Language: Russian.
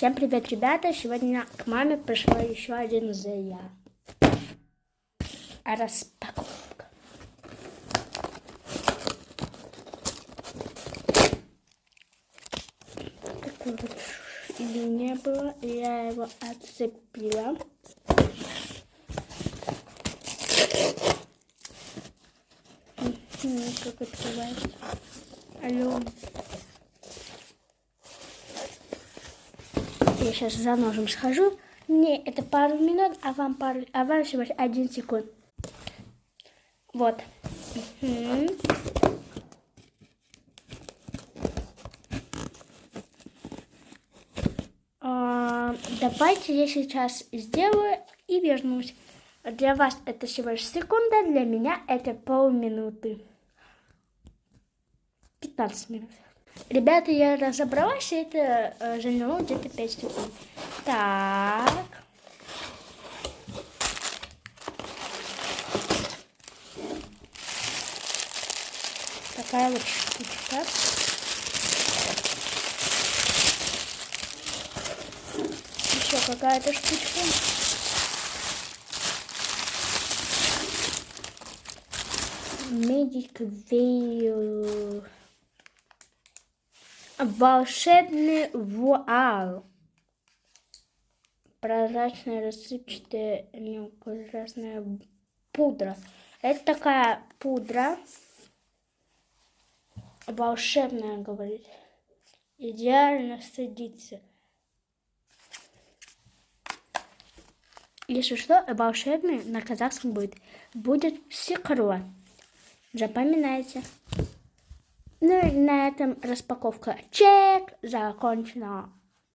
Всем привет, ребята! Сегодня к маме пришел еще один Зея. Распаковка. Такой вот не было, я его отцепила. Как открывается? Алло. Я сейчас за ножом схожу. Мне это пару минут, а вам всего 1 секунд. Вот. Давайте я сейчас сделаю и вернусь. Для вас это всего лишь секунда, для меня это полминуты. 15 минут. Ребята, я разобралась, и это заняло где-то 5 секунд. Так. Такая вот штучка. Еще какая-то штучка. Magic Veil. Волшебный вуаль. Прозрачная, рассыпчатая, мелкокрасная пудра. Это такая пудра. Волшебная, говорит. Идеально садится. Если что, волшебный на казахском будет сикро. Запоминайте. Ну и на этом распаковка чек закончена.